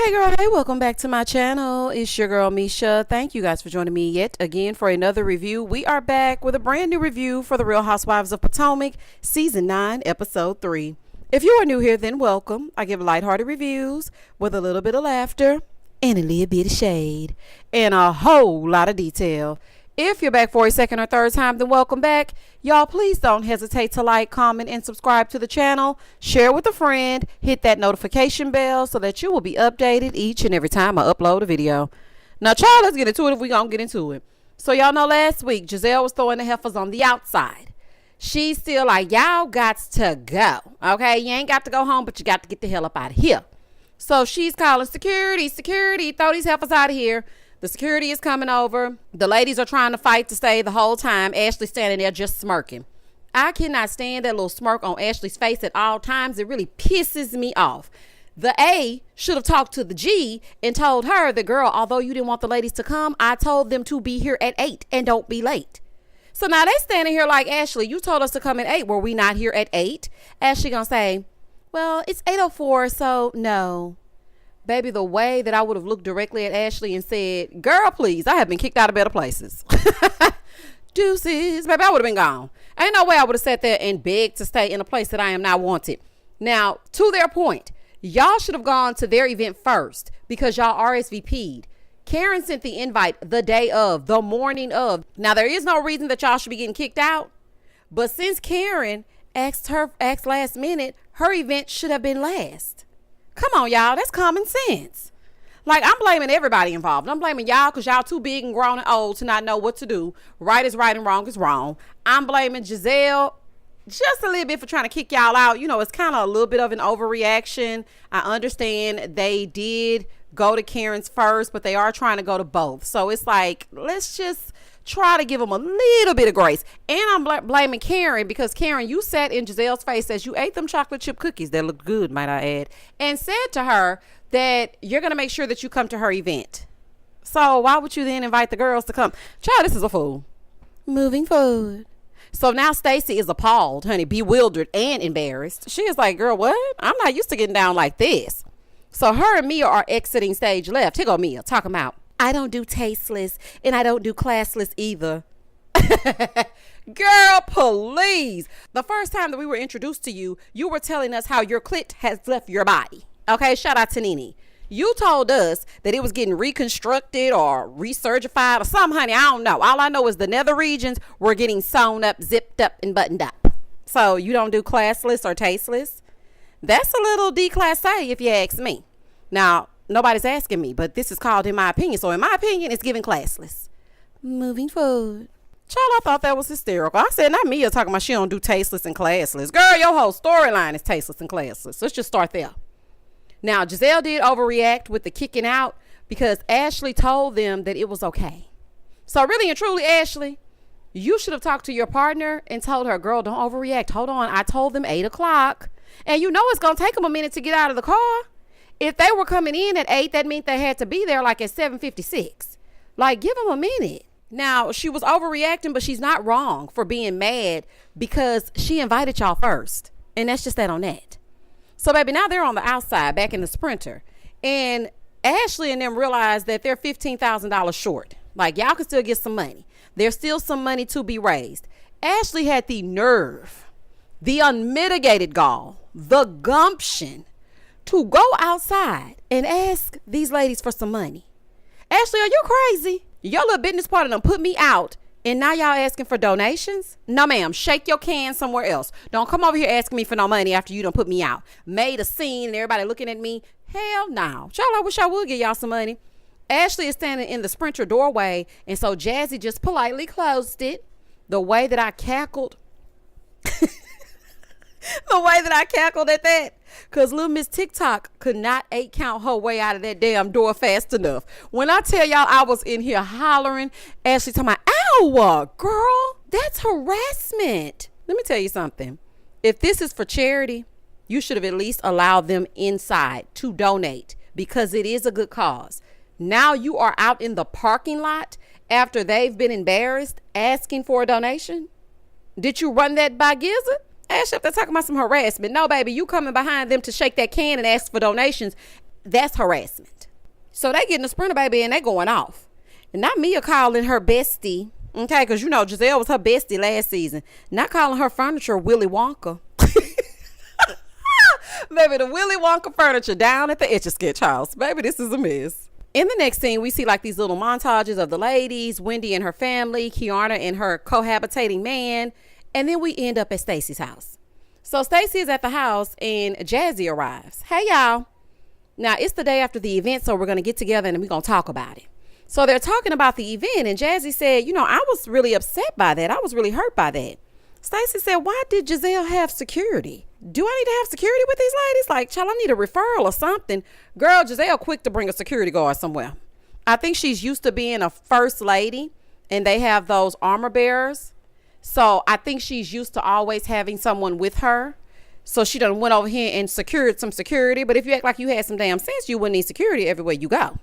Hey girl, hey, welcome back to my channel. It's your girl Misha. Thank you guys for joining me yet again for another review. We are back with a brand new review for the Real Housewives of Potomac Season 9 Episode 3. If you are new here, then welcome. I give lighthearted reviews with a little bit of laughter and a little bit of shade and a whole lot of detail. If you're back for a second or third time, then welcome back. Y'all, please don't hesitate to like, comment, and subscribe to the channel. Share with a friend. Hit that notification bell so that you will be updated each and every time I upload a video. Now, child, let's get into it if we gonna get into it. So, y'all know last week, Gizelle was throwing the heifers on the outside. She's still like, y'all got to go. Okay? You ain't got to go home, but you got to get the hell up out of here. So, she's calling security, throw these heifers out of here. The security is coming over. The ladies are trying to fight to stay the whole time. Ashley standing there just smirking. I cannot stand that little smirk on Ashley's face at all times. It really pisses me off. The A should have talked to the G and told her, the girl, although you didn't want the ladies to come, I told them to be here at 8 and don't be late. So now they standing here like, Ashley, you told us to come at 8. Were we not here at 8? Ashley gonna say, well, it's 8:04, so no. Baby, the way that I would have looked directly at Ashley and said, girl, please, I have been kicked out of better places. Deuces. Baby, I would have been gone. Ain't no way I would have sat there and begged to stay in a place that I am not wanted. Now, to their point, y'all should have gone to their event first because y'all RSVP'd. Karen sent the invite the day of, the morning of. Now, there is no reason that y'all should be getting kicked out. But since Karen asked last minute, her event should have been last. Come on, y'all. That's common sense. Like, I'm blaming everybody involved. I'm blaming y'all because y'all too big and grown and old to not know what to do. Right is right and wrong is wrong. I'm blaming Gizelle just a little bit for trying to kick y'all out. You know, it's kind of a little bit of an overreaction. I understand they did go to Karen's first, but they are trying to go to both. So it's like, let's just try to give them a little bit of grace. And I'm blaming Karen because, Karen, you sat in Gizelle's face as you ate them chocolate chip cookies that looked good, might I add, and said to her that you're going to make sure that you come to her event. So why would you then invite the girls to come? Child, this is a fool. Moving forward. So now Stacey is appalled, honey, bewildered and embarrassed. She is like, girl, what? I'm not used to getting down like this. So her and Mia are exiting stage left. Here go Mia, talking about, I don't do tasteless and I don't do classless either. Girl, please. The first time that we were introduced to you, you were telling us how your clit has left your body. Okay, shout out to Nene. You told us that it was getting reconstructed or resurgified or something, honey. I don't know. All I know is the nether regions were getting sewn up, zipped up, and buttoned up. So you don't do classless or tasteless? That's a little declassé if you ask me. Now, nobody's asking me, but this is called in my opinion. So in my opinion, it's giving classless. Moving forward. Child, I thought that was hysterical. I said, not Mia talking about she don't do tasteless and classless. Girl, your whole storyline is tasteless and classless. Let's just start there. Now, Gizelle did overreact with the kicking out because Ashley told them that it was okay. So really and truly, Ashley, you should have talked to your partner and told her, girl, don't overreact. Hold on. I told them 8 o'clock. And you know it's going to take them a minute to get out of the car. If they were coming in at 8, that meant they had to be there like at 7:56. Like, give them a minute. Now, she was overreacting, but she's not wrong for being mad because she invited y'all first. And that's just that on that. So, baby, now they're on the outside back in the Sprinter. And Ashley and them realize that they're $15,000 short. Like, y'all can still get some money. There's still some money to be raised. Ashley had the nerve, the unmitigated gall, the gumption to go outside and ask these ladies for some money. Ashley, are you crazy? Your little business partner done put me out and now y'all asking for donations? No, ma'am. Shake your can somewhere else. Don't come over here asking me for no money after you done put me out. Made a scene and everybody looking at me. Hell no. Child, I wish I would give y'all some money. Ashley is standing in the Sprinter doorway, and so Jazzy just politely closed it. The way that I cackled. The way that I cackled at that. Because little Miss TikTok could not 8 count her way out of that damn door fast enough. When I tell y'all I was in here hollering, Ashley talking about, ow, girl, that's harassment. Let me tell you something. If this is for charity, you should have at least allowed them inside to donate because it is a good cause. Now you are out in the parking lot after they've been embarrassed asking for a donation. Did you run that by Gizelle? Ashley, if they're talking about some harassment. No, baby, you coming behind them to shake that can and ask for donations. That's harassment. So they getting a Sprinter baby and they going off. And not Mia calling her bestie, okay, because Gizelle was her bestie last season. Not calling her furniture Willy Wonka. Baby, the Willy Wonka furniture down at the Etch-a-Sketch house. Baby, this is a mess. In the next scene, we see like these little montages of the ladies, Wendy and her family, Kiana and her cohabitating man, and then we end up at Stacy's house. So Stacy is at the house and Jazzy arrives. Hey, y'all. Now, it's the day after the event, so we're going to get together and we're going to talk about it. So they're talking about the event, and Jazzy said, I was really upset by that. I was really hurt by that. Stacy said, why did Gizelle have security? Do I need to have security with these ladies? Like, child, I need a referral or something. Girl, Gizelle quick to bring a security guard somewhere. I think she's used to being a first lady, and they have those armor bearers. So I think she's used to always having someone with her. So she done went over here and secured some security. But if you act like you had some damn sense, you wouldn't need security everywhere you go.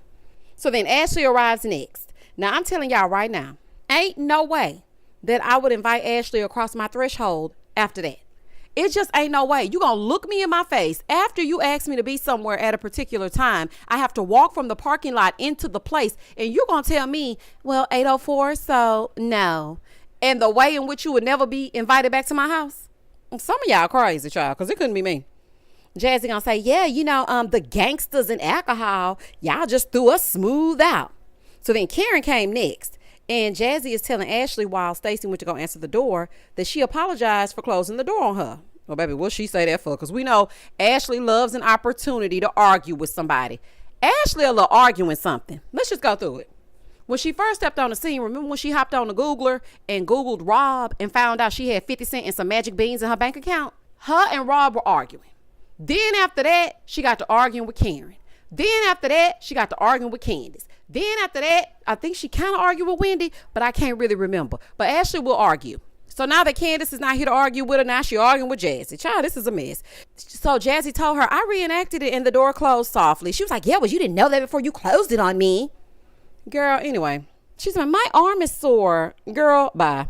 So then Ashley arrives next. Now, I'm telling y'all right now, ain't no way that I would invite Ashley across my threshold after that. It just ain't no way. You gonna look me in my face after you ask me to be somewhere at a particular time. I have to walk from the parking lot into the place, and you're gonna tell me, well, 8:04, so no. And the way in which you would never be invited back to my house. Some of y'all crazy, child, because it couldn't be me. Jazzy gonna say, yeah, the gangsters and alcohol, y'all just threw us smooth out. So then Karen came next. And Jazzy is telling Ashley while Stacey went to go answer the door that she apologized for closing the door on her. Well, baby, what'll she say that for? Because we know Ashley loves an opportunity to argue with somebody. Ashley will arguing something. Let's just go through it. When she first stepped on the scene, remember when she hopped on the Googler and Googled Rob and found out she had 50 cents and some magic beans in her bank account? Her and Rob were arguing. Then after that, she got to arguing with Karen. Then after that, she got to arguing with Candace. Then after that, I think she kind of argued with Wendy, but I can't really remember. But Ashley will argue. So now that Candace is not here to argue with her, now she arguing with Jazzy. Child, this is a mess. So Jazzy told her, I reenacted it and the door closed softly. She was like, yeah, well, you didn't know that before you closed it on me. Girl, anyway, she's like, my arm is sore. Girl, bye.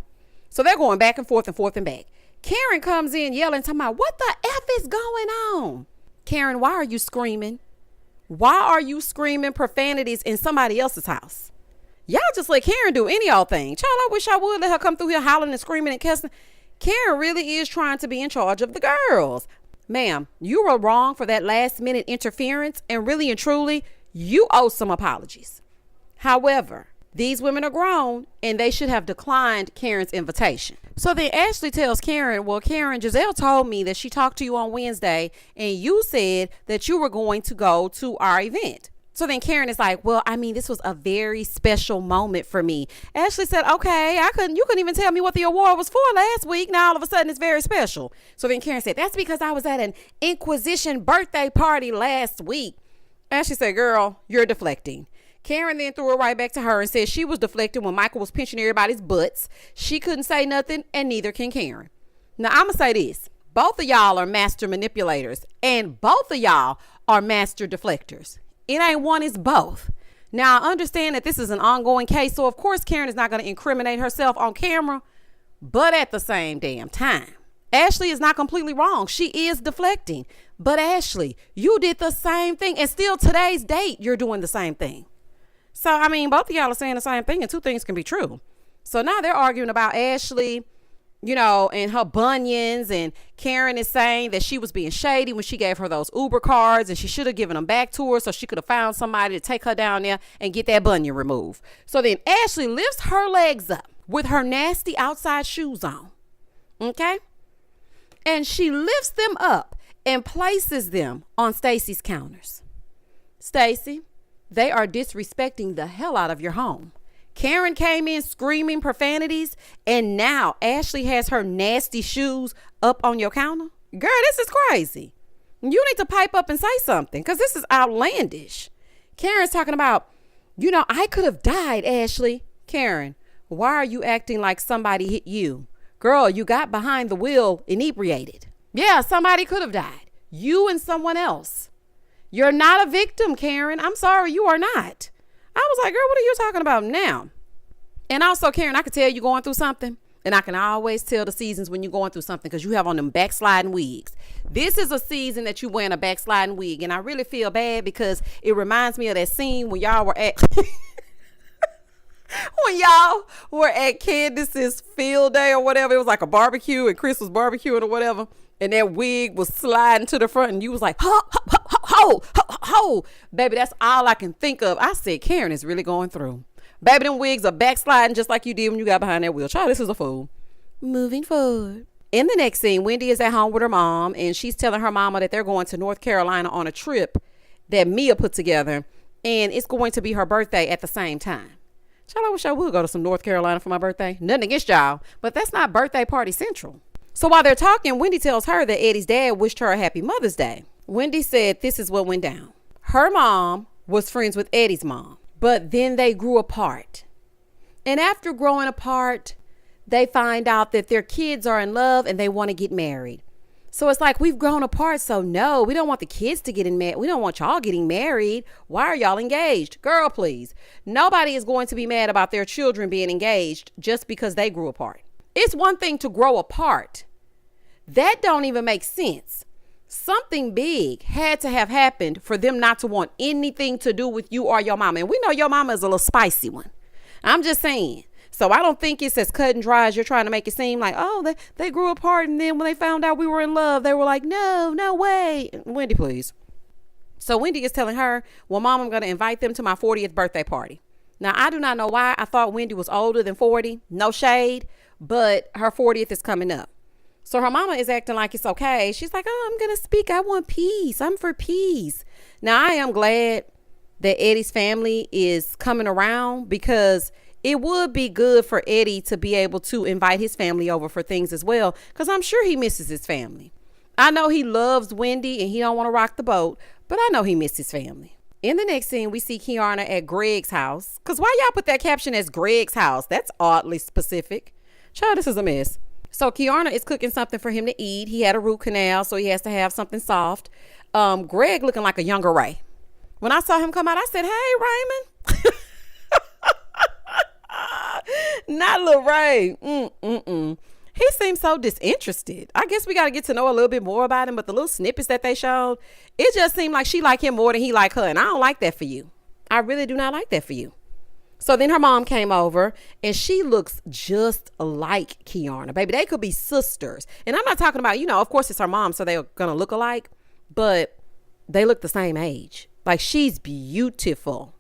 So they're going back and forth and back. Karen comes in yelling, talking about, what the F is going on? Karen, why are you screaming? Why are you screaming profanities in somebody else's house? Y'all just let Karen do any old thing. Child, I wish I would let her come through here hollering and screaming and cussing. Karen really is trying to be in charge of the girls. Ma'am, you were wrong for that last minute interference, and really and truly, you owe some apologies. However, these women are grown and they should have declined Karen's invitation. So then Ashley tells Karen, well, Karen, Gizelle told me that she talked to you on Wednesday and you said that you were going to go to our event. So then Karen is like, well, I mean, this was a very special moment for me. Ashley said, okay, you couldn't even tell me what the award was for last week. Now all of a sudden it's very special. So then Karen said, that's because I was at an Inquisition birthday party last week. Ashley said, girl, you're deflecting. Karen then threw it right back to her and said she was deflecting when Michael was pinching everybody's butts. She couldn't say nothing, and neither can Karen. Now, I'm going to say this. Both of y'all are master manipulators, and both of y'all are master deflectors. It ain't one, it's both. Now, I understand that this is an ongoing case, so of course Karen is not going to incriminate herself on camera, but at the same damn time, Ashley is not completely wrong. She is deflecting. But Ashley, you did the same thing, and still today's date, you're doing the same thing. So, I mean, both of y'all are saying the same thing, and two things can be true. So now they're arguing about Ashley, and her bunions, and Karen is saying that she was being shady when she gave her those Uber cards and she should have given them back to her so she could have found somebody to take her down there and get that bunion removed. So then Ashley lifts her legs up with her nasty outside shoes on. Okay? And she lifts them up and places them on Stacy's counters. Stacy, they are disrespecting the hell out of your home. Karen came in screaming profanities, and now Ashley has her nasty shoes up on your counter. Girl, this is crazy. You need to pipe up and say something, because this is outlandish. Karen's talking about, I could have died, Ashley. Karen, why are you acting like somebody hit you? Girl, you got behind the wheel inebriated. Yeah, somebody could have died. You and someone else. You're not a victim, Karen. I'm sorry, you are not. I was like, girl, what are you talking about now? And also, Karen, I could tell you going through something. And I can always tell the seasons when you're going through something because you have on them backsliding wigs. This is a season that you wearing a backsliding wig. And I really feel bad because it reminds me of that scene when y'all were at when y'all were at Candace's field day or whatever. It was like a barbecue and Chris was barbecuing or whatever. And that wig was sliding to the front and you was like, ho, ho, ho, ho, ho, ho, ho. Baby, that's all I can think of. I said, Karen is really going through. Baby, them wigs are backsliding just like you did when you got behind that wheel. Child, this is a fool. Moving forward. In the next scene, Wendy is at home with her mom, and she's telling her mama that they're going to North Carolina on a trip that Mia put together, and it's going to be her birthday at the same time. Child, I wish I would go to some North Carolina for my birthday. Nothing against y'all, but that's not birthday party central. So while they're talking, Wendy tells her that Eddie's dad wished her a happy Mother's Day. Wendy said this is what went down. Her mom was friends with Eddie's mom. But then they grew apart. And after growing apart, they find out that their kids are in love and they want to get married. So it's like, we've grown apart. So no, we don't want the kids to get in married. We don't want y'all getting married. Why are y'all engaged? Girl, please. Nobody is going to be mad about their children being engaged just because they grew apart. It's one thing to grow apart. That don't even make sense. Something big had to have happened for them not to want anything to do with you or your mama. And we know your mama is a little spicy one. I'm just saying. So I don't think it's as cut and dry as you're trying to make it seem like, oh, they grew apart. And then when they found out we were in love, they were like, no way. Wendy, please. So Wendy is telling her, well, mom, I'm going to invite them to my 40th birthday party. Now, I do not know why I thought Wendy was older than 40. No shade, but her 40th is coming up. So her mama is acting like it's okay. She's like, oh, I'm going to speak. I want peace. I'm for peace. Now, I am glad that Eddie's family is coming around because it would be good for Eddie to be able to invite his family over for things as well, because I'm sure he misses his family. I know he loves Wendy and he don't want to rock the boat, but I know he misses his family. In the next scene, we see Kiana at Greg's house. Because why y'all put that caption as Greg's house? That's oddly specific. Child, this is a mess. So Kiana is cooking something for him to eat. He had a root canal, so he has to have something soft. Greg looking like a younger Ray. When I saw him come out, I said, hey, Raymond. Not little Ray. He seems so disinterested. I guess we got to get to know a little bit more about him, but the little snippets that they showed, it just seemed like she liked him more than he liked her. And I don't like that for you. I really do not like that for you. So then her mom came over and she looks just like Kiana. Baby, they could be sisters. And I'm not talking about, of course it's her mom, so they're going to look alike, but they look the same age. Like, she's beautiful.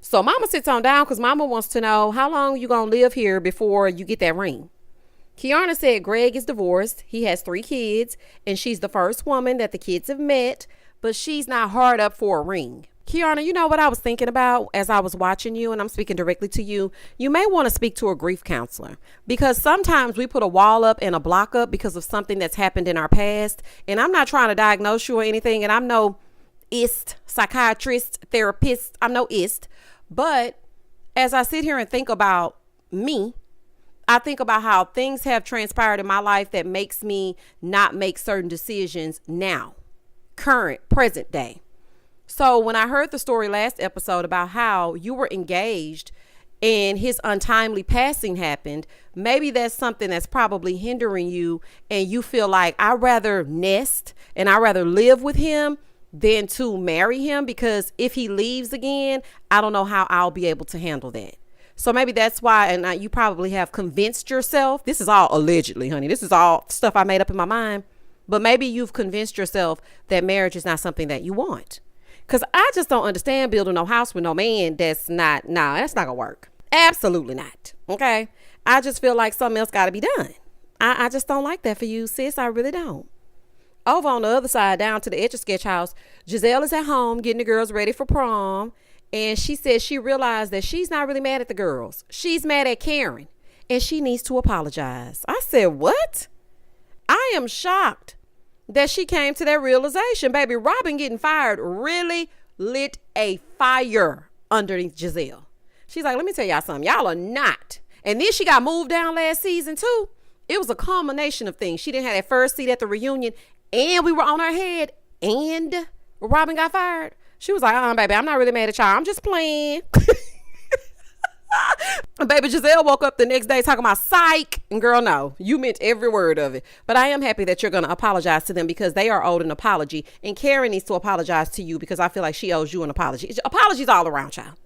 So mama sits on down because mama wants to know, how long you going to live here before you get that ring? Kiana said Greg is divorced. He has 3 kids and she's the first woman that the kids have met, but she's not hard up for a ring. Kiana, you know what I was thinking about as I was watching you, and I'm speaking directly to you. You may want to speak to a grief counselor, because sometimes we put a wall up and a block up because of something that's happened in our past. And I'm not trying to diagnose you or anything. And I'm no psychiatrist, therapist. I'm no But as I sit here and think about me, I think about how things have transpired in my life that makes me not make certain decisions now, current, present day. So when I heard the story last episode about how you were engaged and his untimely passing happened, maybe that's something that's probably hindering you, and you feel like I'd rather nest and I'd rather live with him than to marry him, because if he leaves again, I don't know how I'll be able to handle that. So maybe that's why, and you probably have convinced yourself, this is all allegedly, honey, this is all stuff I made up in my mind, but maybe you've convinced yourself that marriage is not something that you want. Because I just don't understand building no house with no man that's not gonna work. Absolutely not. Okay. I just feel like something else got to be done. I just don't like that for you, sis. I really don't. Over on the other side, down to the Etch-a-Sketch house, Gizelle is at home getting the girls ready for prom. And she said she realized that she's not really mad at the girls. She's mad at Karen and she needs to apologize. I said, what? I am shocked that she came to that realization. Baby, Robin getting fired really lit a fire underneath Gizelle. She's like, let me tell y'all something. Y'all are not. And then she got moved down last season too. It was a culmination of things. She didn't have that first seat at the reunion, and we were on her head, and Robin got fired. She was like, baby, I'm not really mad at y'all. I'm just playing. Baby Gizelle woke up the next day talking about psych. And girl, no, you meant every word of it. But I am happy that you're going to apologize to them because they are owed an apology. And Karen needs to apologize to you because I feel like she owes you an apology. Apologies all around, child.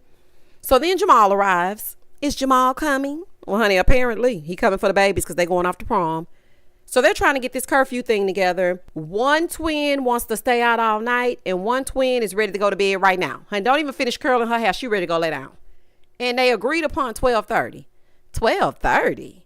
So then Jamal arrives. Is Jamal coming? Well, honey, apparently he coming for the babies because they going off to prom. So they're trying to get this curfew thing together. One twin wants to stay out all night and one twin is ready to go to bed right now. And don't even finish curling her hair. She ready to go lay down. And they agreed upon 12:30. 12:30?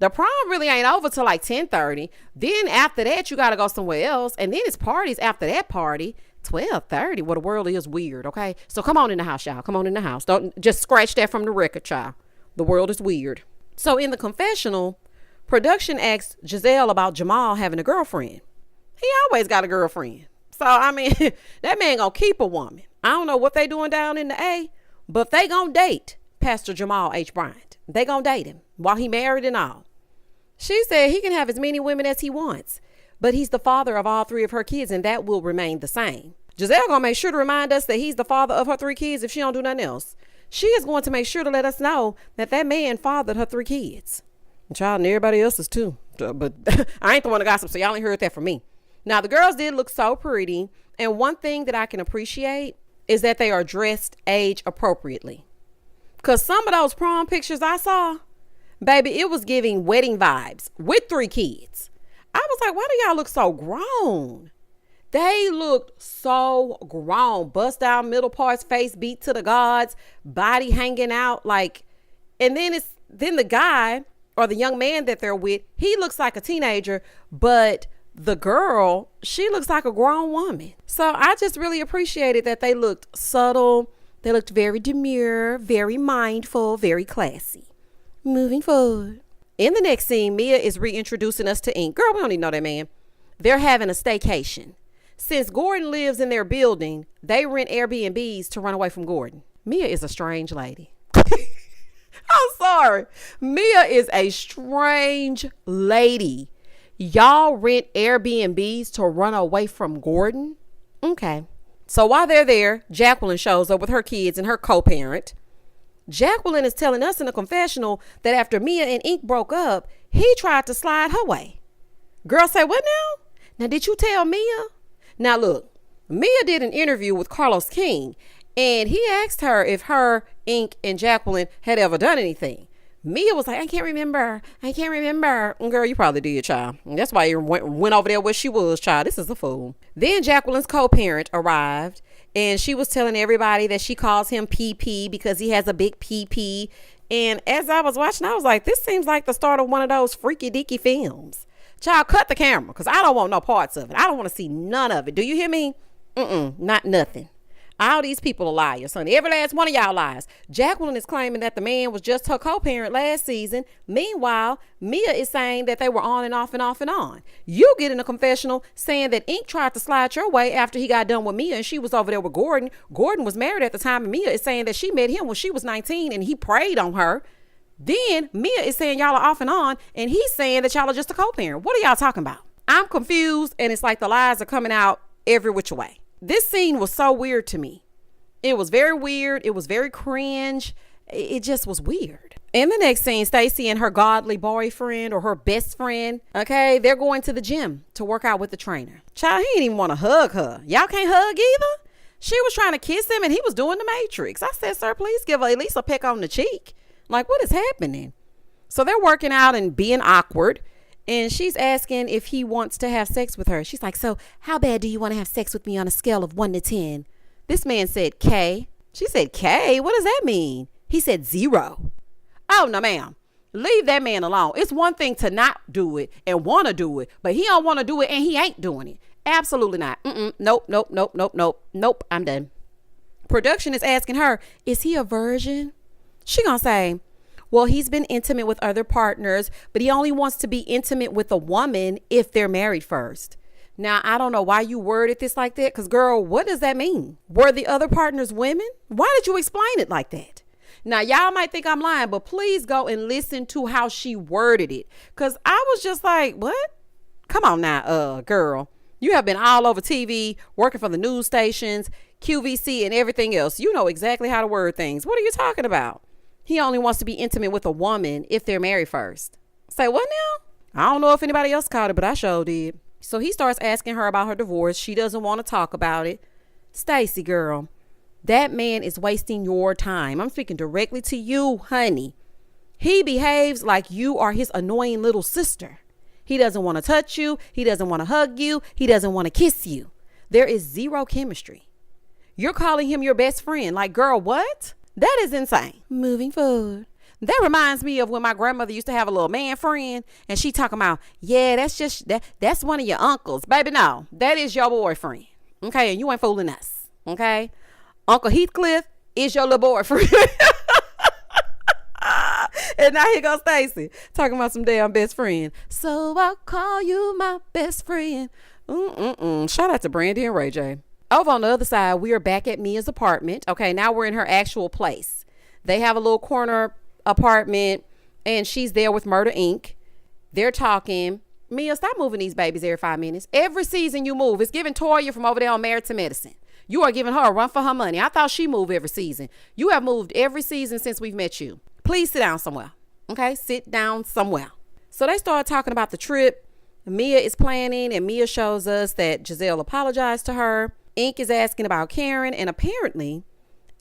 The prom really ain't over till like 10:30. Then after that, you got to go somewhere else. And then it's parties after that party. 12:30. Well, the world is weird, okay? So come on in the house, y'all. Come on in the house. Don't just scratch that from the record, child. The world is weird. So in the confessional, production asked Gizelle about Jamal having a girlfriend. He always got a girlfriend. So, I mean, that man gonna keep a woman. I don't know what they doing down in the A, but they gonna date Pastor Jamal H. Bryant. They gonna date him while he married and all. She said he can have as many women as he wants, but he's the father of all 3 of her kids, and that will remain the same. Gizelle gonna make sure to remind us that he's the father of her 3 kids if she don't do nothing else. She is going to make sure to let us know that that man fathered her 3 kids. And child, and everybody else's too. But I ain't the one that gossip, so y'all ain't heard that from me. Now, the girls did look so pretty. And one thing that I can appreciate is that they are dressed age appropriately. Because some of those prom pictures I saw, baby, it was giving wedding vibes with 3 kids. I was like, why do y'all look so grown? They looked so grown. Bust down middle parts, face beat to the gods, body hanging out. Like, and then the guy or the young man that they're with, he looks like a teenager, but the girl, she looks like a grown woman. So I just really appreciated that they looked subtle. They looked very demure, very mindful, very classy. Moving forward. In the next scene, Mia is reintroducing us to Ink. Girl, we don't even know that man. They're having a staycation. Since Gordon lives in their building, they rent Airbnbs to run away from Gordon. Mia is a strange lady. I'm sorry. Mia is a strange lady. Y'all rent Airbnbs to run away from Gordon? Okay. So while they're there, Jacqueline shows up with her kids and her co-parent. Jacqueline is telling us in a confessional that after Mia and Ink broke up, he tried to slide her way. Girl say, what now? Now, did you tell Mia? Now, look, Mia did an interview with Carlos King, and he asked her if her, Ink, and Jacqueline had ever done anything. Mia was like, I can't remember. And girl, you probably did, child. And that's why you went over there where she was, child. This is a fool. Then Jacqueline's co-parent arrived, and she was telling everybody that she calls him PP because he has a big PP. And as I was watching, I was like, this seems like the start of one of those freaky deaky films. Child, cut the camera because I don't want no parts of it. I don't want to see none of it. Do you hear me? Not nothing. All these people are liars, honey. Every last one of y'all lies. Jacqueline is claiming that the man was just her co-parent last season. Meanwhile, Mia is saying that they were on and off and off and on. You get in a confessional saying that Ink tried to slide your way after he got done with Mia and she was over there with Gordon. Gordon was married at the time, and Mia is saying that she met him when she was 19 and he preyed on her. Then Mia is saying y'all are off and on, and he's saying that y'all are just a co-parent. What are y'all talking about? I'm confused, and it's like the lies are coming out every which way. This scene was so weird to me. It was very weird. It was very cringe. It just was weird. In the next scene, Stacy and her godly boyfriend or her best friend, okay, they're going to the gym to work out with the trainer. Child, he didn't even want to hug her. Y'all can't hug either? She was trying to kiss him, and he was doing the Matrix. I said, sir, please give her at least a peck on the cheek. Like, what is happening? So they're working out and being awkward. And she's asking if he wants to have sex with her. She's like, so how bad do you want to have sex with me on a scale of 1 to 10? This man said K. She said K? What does that mean? He said 0. Oh, no, ma'am. Leave that man alone. It's one thing to not do it and want to do it, but he don't want to do it and he ain't doing it. Absolutely not. Nope. I'm done. Production is asking her, is he a virgin? She gonna say, well, he's been intimate with other partners, but he only wants to be intimate with a woman if they're married first. Now, I don't know why you worded this like that, because, girl, what does that mean? Were the other partners women? Why did you explain it like that? Now, y'all might think I'm lying, but please go and listen to how she worded it, because I was just like, what? Come on now, girl. You have been all over TV, working for the news stations, QVC, and everything else. You know exactly how to word things. What are you talking about? He only wants to be intimate with a woman if they're married first. Say what now? I don't know if anybody else caught it, but I sure did. So he starts asking her about her divorce. She doesn't want to talk about it. Stacey, girl, that man is wasting your time. I'm speaking directly to you, honey. He behaves like you are his annoying little sister. He doesn't want to touch you. He doesn't want to hug you. He doesn't want to kiss you. There is zero chemistry. You're calling him your best friend. Like, girl, what? That is insane. Moving forward. That reminds me of when my grandmother used to have a little man friend and she talking about, yeah, that's one of your uncles. Baby, no, that is your boyfriend. Okay, and you ain't fooling us. Okay? Uncle Heathcliff is your little boyfriend. And now here goes Stacey talking about some damn best friend. So I'll call you my best friend. Shout out to Brandy and Ray J. Over on the other side, we are back at Mia's apartment. Okay, now we're in her actual place. They have a little corner apartment and she's there with Murder Inc. They're talking. Mia, stop moving these babies every 5 minutes. Every season you move, it's giving Toya from over there on Married to Medicine. You are giving her a run for her money. I thought she moved every season. You have moved every season since we've met you. Please sit down somewhere. Okay, sit down somewhere. So they start talking about the trip Mia is planning, and Mia shows us that Gizelle apologized to her. Inc. is asking about Karen, and apparently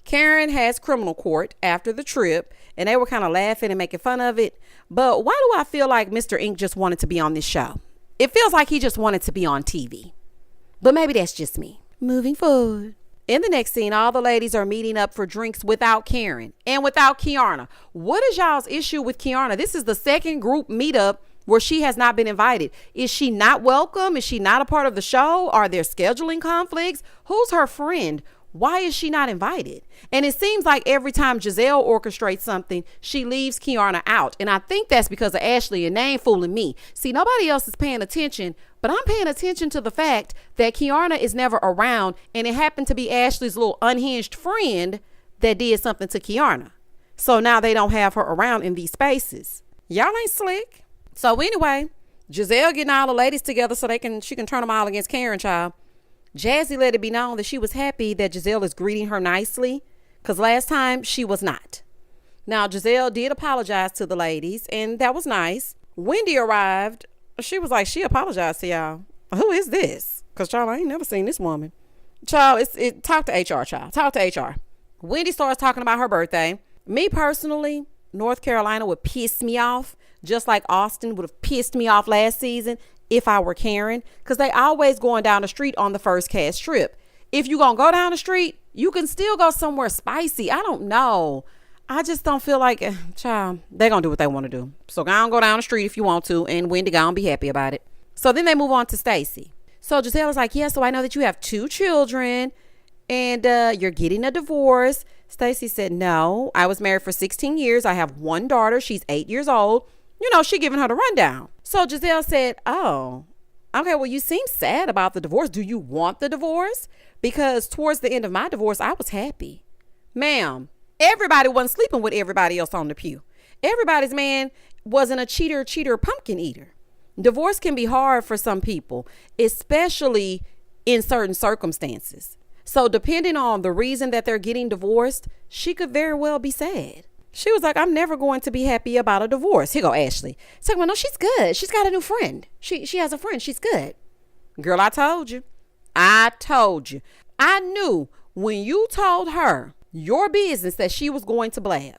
Karen has criminal court after the trip, and they were kind of laughing and making fun of it. But why do I feel like Mr. Inc. just wanted to be on this show? It feels like he just wanted to be on TV. But maybe that's just me. Moving forward. In the next scene, all the ladies are meeting up for drinks without Karen and without Kiana. What is y'all's issue with Kiana? This is the second group meetup where she has not been invited. Is she not welcome? Is she not a part of the show? Are there scheduling conflicts? Who's her friend? Why is she not invited? And it seems like every time Gizelle orchestrates something, she leaves Kiana out. And I think that's because of Ashley, and they ain't fooling me. See, nobody else is paying attention, but I'm paying attention to the fact that Kiana is never around, and it happened to be Ashley's little unhinged friend that did something to Kiana. So now they don't have her around in these spaces. Y'all ain't slick. So anyway, Gizelle getting all the ladies together so she can turn them all against Karen, child. Jazzy let it be known that she was happy that Gizelle is greeting her nicely, because last time she was not. Now, Gizelle did apologize to the ladies, and that was nice. Wendy arrived. She was like, she apologized to y'all. Who is this? Because, child, I ain't never seen this woman. Child, talk to HR, child. Talk to HR. Wendy starts talking about her birthday. Me personally, North Carolina would piss me off, just like Austin would have pissed me off last season if I were Karen, because they always going down the street on the first cast trip. If you gonna go down the street, you can still go somewhere spicy. I don't know. I just don't feel like, child, they're gonna do what they want to do. So go down the street if you want to, and Wendy gonna be happy about it. So then they move on to Stacey. So Gizelle was like, yeah, so I know that you have 2 children and you're getting a divorce. Stacey said, no, I was married for 16 years. I have 1 daughter. She's 8 years old. You know, she giving her the rundown. So Gizelle said, oh, okay, well, you seem sad about the divorce. Do you want the divorce? Because towards the end of my divorce, I was happy. Ma'am, everybody wasn't sleeping with everybody else on the pew. Everybody's man wasn't a cheater, pumpkin eater. Divorce can be hard for some people, especially in certain circumstances. So depending on the reason that they're getting divorced, she could very well be sad. She was like, I'm never going to be happy about a divorce. Here go Ashley. It's like, well, no, she's good. She's got a new friend. She has a friend. She's good. Girl, I told you. I knew when you told her your business that she was going to blab.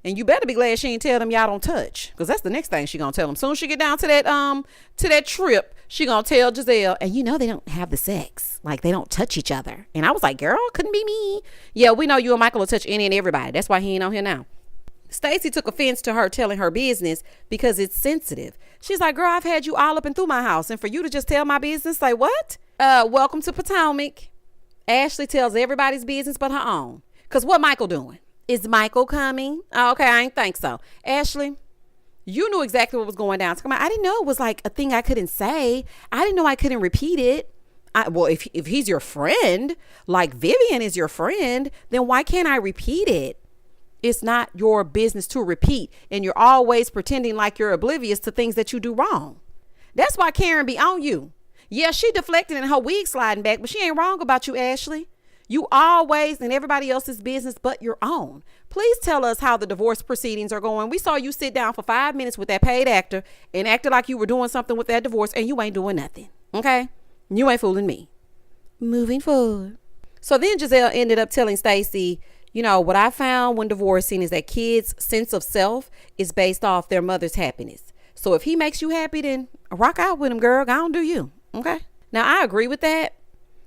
And you better be glad she ain't tell them y'all don't touch. Because that's the next thing she gonna tell them. Soon as she get down to that trip, she gonna tell Gizelle, and you know they don't have the sex. Like, they don't touch each other. And I was like, girl, couldn't be me. Yeah, we know you and Michael will touch any and everybody. That's why he ain't on here now. Stacey took offense to her telling her business because it's sensitive. She's like, girl, I've had you all up and through my house, and for you to just tell my business, like, what? Welcome to Potomac. Ashley tells everybody's business but her own. Because what Michael doing? Is Michael coming? Oh, okay, I ain't think so. Ashley, you knew exactly what was going down. I didn't know it was like a thing I couldn't say. I didn't know I couldn't repeat it. Well, if he's your friend, like Vivian is your friend, then why can't I repeat it? It's not your business to repeat, and you're always pretending like you're oblivious to things that you do wrong. That's why Karen be on you. Yeah, she deflected and her wig sliding back, but she ain't wrong about you, Ashley. You always in everybody else's business but your own. Please tell us how the divorce proceedings are going. We saw you sit down for 5 minutes with that paid actor and acted like you were doing something with that divorce, and you ain't doing nothing. Okay? You ain't fooling me. Moving forward. So then Gizelle ended up telling Stacey, what I found when divorcing is that kids' sense of self is based off their mother's happiness. So if he makes you happy, then rock out with him, girl. Go on, do you. Okay? Now, I agree with that.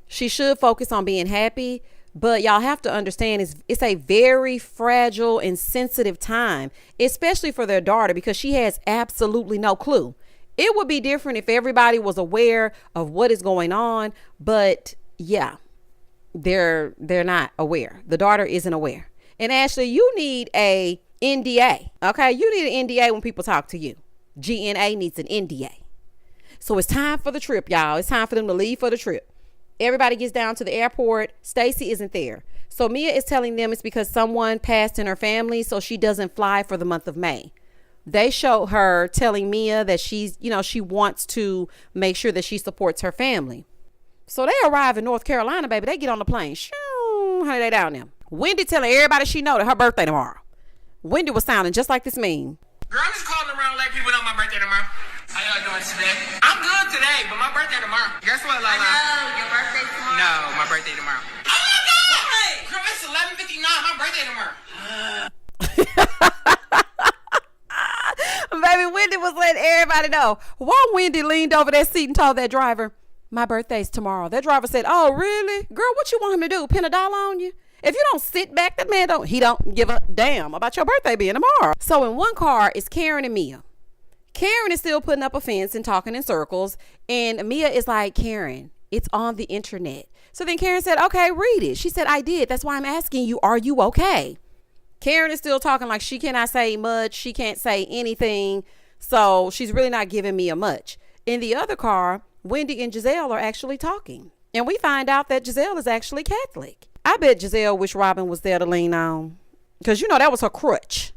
She should focus on being happy, but y'all have to understand it's a very fragile and sensitive time, especially for their daughter, because she has absolutely no clue. It would be different if everybody was aware of what is going on, but yeah, they're not aware. The daughter isn't aware. And Ashley, you need a NDA. Okay, you need an NDA when people talk to you. GNA needs an NDA. So it's time for the trip, y'all. It's time for them to leave for the trip. Everybody gets down to the airport. Stacey isn't there. So Mia is telling them it's because someone passed in her family, so she doesn't fly for the month of May. They show her telling Mia that she wants to make sure that she supports her family. So they arrive in North Carolina, baby. They get on the plane. Shoo, honey, they down there. Wendy telling everybody she know that her birthday tomorrow. Wendy was sounding just like this meme. Girl, I'm just calling around letting people know my birthday tomorrow. How y'all doing today? I'm good today, but my birthday tomorrow. Guess what, Lala? I know, your birthday tomorrow. No, my birthday tomorrow. Oh my God! Girl, it's 11:59. My birthday tomorrow. Baby, Wendy was letting everybody know. Why Wendy leaned over that seat and told that driver, my birthday's tomorrow. That driver said, oh, really? Girl, what you want him to do? Pin a dollar on you? If you don't sit back, that man don't give a damn about your birthday being tomorrow. So in one car is Karen and Mia. Karen is still putting up a fence and talking in circles. And Mia is like, Karen, it's on the internet. So then Karen said, okay, read it. She said, I did. That's why I'm asking you, are you okay? Karen is still talking like she cannot say much. She can't say anything. So she's really not giving Mia much. In the other car, Wendy and Gizelle are actually talking. And we find out that Gizelle is actually Catholic. I bet Gizelle wish Robin was there to lean on. Because, that was her crutch.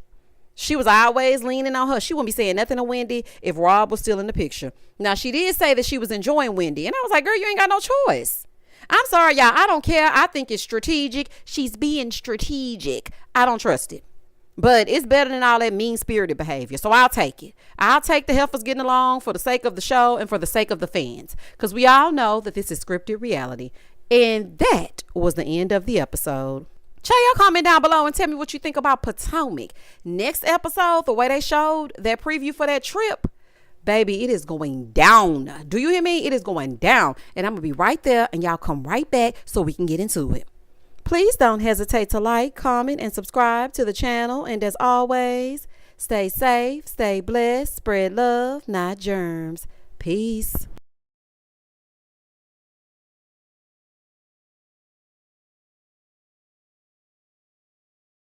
She was always leaning on her. She wouldn't be saying nothing to Wendy if Rob was still in the picture. Now, she did say that she was enjoying Wendy. And I was like, girl, you ain't got no choice. I'm sorry, y'all. I don't care. I think it's strategic. She's being strategic. I don't trust it. But it's better than all that mean-spirited behavior. So I'll take it. I'll take the heifers getting along for the sake of the show and for the sake of the fans. Because we all know that this is scripted reality. And that was the end of the episode. Y'all comment down below and tell me what you think about Potomac. Next episode, the way they showed that preview for that trip, baby, it is going down. Do you hear me? It is going down. And I'm going to be right there and y'all come right back so we can get into it. Please don't hesitate to like, comment, and subscribe to the channel. And as always, stay safe, stay blessed, spread love, not germs. Peace.